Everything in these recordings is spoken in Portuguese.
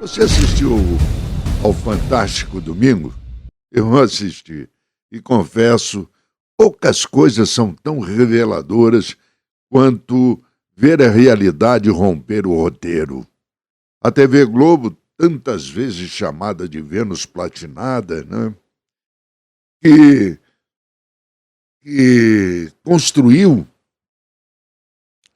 Você assistiu ao Fantástico Domingo? Eu assisti e confesso, poucas coisas são tão reveladoras quanto ver a realidade romper o roteiro. A TV Globo, tantas vezes chamada de Vênus Platinada, né? que, que construiu,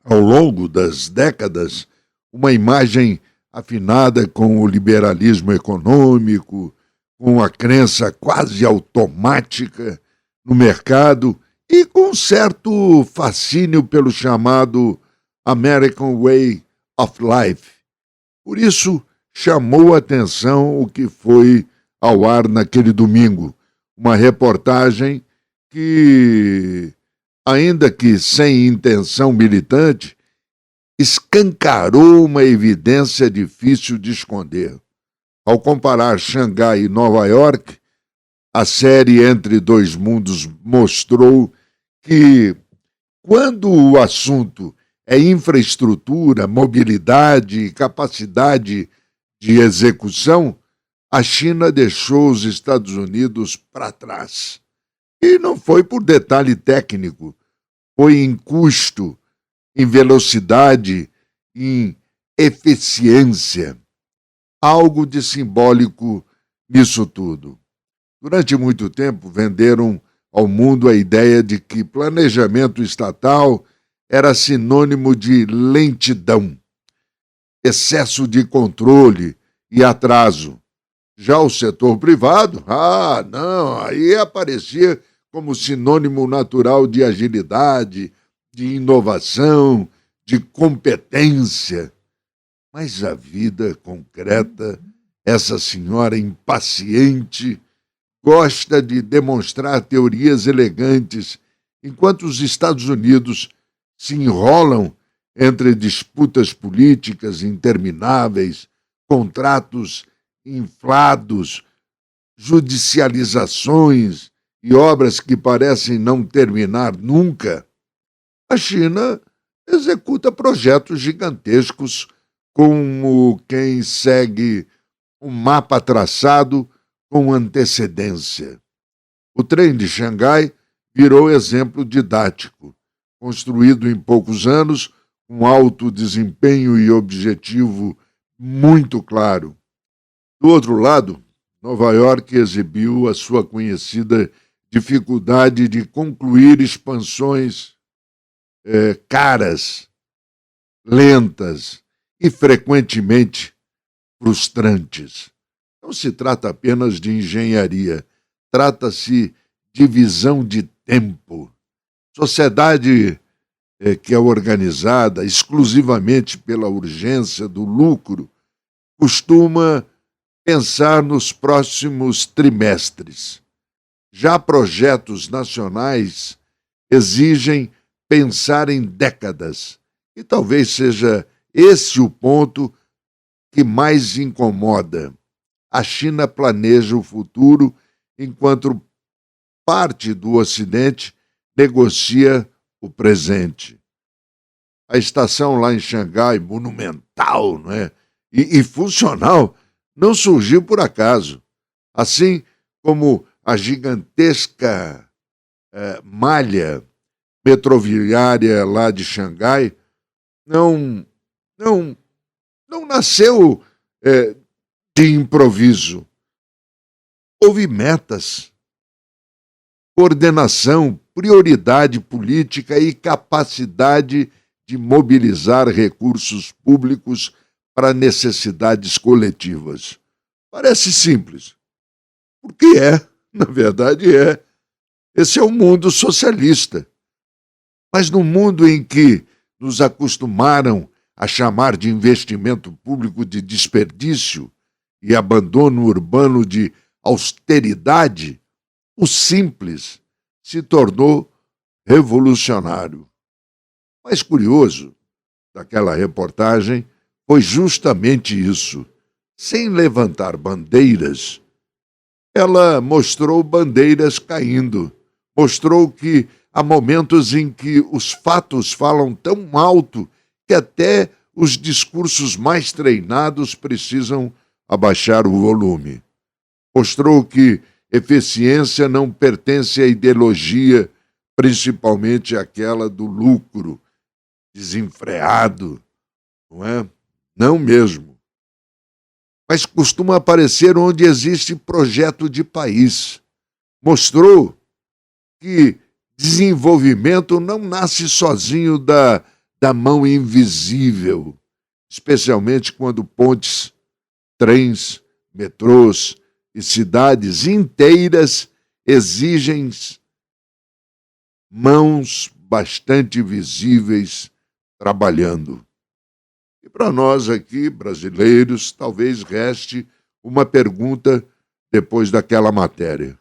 ao longo das décadas, uma imagem afinada com o liberalismo econômico, com a crença quase automática no mercado e com certo fascínio pelo chamado American Way of Life. Por isso, chamou a atenção o que foi ao ar naquele domingo. Uma reportagem que, ainda que sem intenção militante, escancarou uma evidência difícil de esconder. Ao comparar Xangai e Nova York, a série Entre Dois Mundos mostrou que, quando o assunto é infraestrutura, mobilidade e capacidade de execução, a China deixou os Estados Unidos para trás. E não foi por detalhe técnico, foi em custo, em velocidade, em eficiência. Algo de simbólico nisso tudo. Durante muito tempo, venderam ao mundo a ideia de que planejamento estatal era sinônimo de lentidão, excesso de controle e atraso. Já o setor privado, não, aí aparecia como sinônimo natural de agilidade, de inovação, de competência. Mas a vida concreta, essa senhora impaciente, gosta de demonstrar teorias elegantes, enquanto os Estados Unidos se enrolam entre disputas políticas intermináveis, contratos inflados, judicializações e obras que parecem não terminar nunca. A China executa projetos gigantescos como quem segue um mapa traçado com antecedência. O trem de Xangai virou exemplo didático, construído em poucos anos, com alto desempenho e objetivo muito claro. Do outro lado, Nova York exibiu a sua conhecida dificuldade de concluir expansões caras, lentas e frequentemente frustrantes. Não se trata apenas de engenharia, trata-se de visão de tempo. Sociedade que é organizada exclusivamente pela urgência do lucro costuma pensar nos próximos trimestres. Já projetos nacionais exigem pensar em décadas. E talvez seja esse o ponto que mais incomoda. A China planeja o futuro, enquanto parte do Ocidente negocia o presente. A estação lá em Xangai, monumental, não é? E funcional, não surgiu por acaso. Assim como a gigantesca malha metroviária lá de Xangai não nasceu de improviso. Houve metas, coordenação, prioridade política e capacidade de mobilizar recursos públicos para necessidades coletivas. Parece simples, porque na verdade é. Esse é o mundo socialista. Mas no mundo em que nos acostumaram a chamar de investimento público de desperdício e abandono urbano de austeridade, o simples se tornou revolucionário. O mais curioso daquela reportagem foi justamente isso. Sem levantar bandeiras, ela mostrou bandeiras caindo, mostrou que há momentos em que os fatos falam tão alto que até os discursos mais treinados precisam abaixar o volume. Mostrou que eficiência não pertence à ideologia, principalmente aquela do lucro desenfreado, não é? Não mesmo. Mas costuma aparecer onde existe projeto de país. Mostrou que desenvolvimento não nasce sozinho da mão invisível, especialmente quando pontes, trens, metrôs e cidades inteiras exigem mãos bastante visíveis trabalhando. E para nós aqui, brasileiros, talvez reste uma pergunta depois daquela matéria.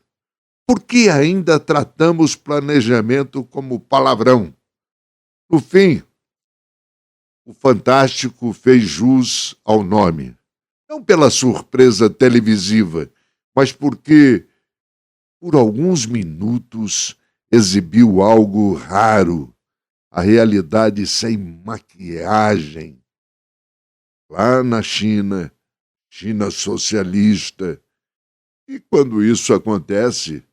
Por que ainda tratamos planejamento como palavrão? No fim, o Fantástico fez jus ao nome. Não pela surpresa televisiva, mas porque, por alguns minutos, exibiu algo raro, a realidade sem maquiagem. Lá na China, China socialista. E quando isso acontece,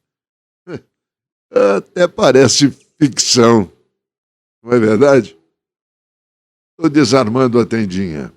até parece ficção. Não é verdade? Estou desarmando a tendinha.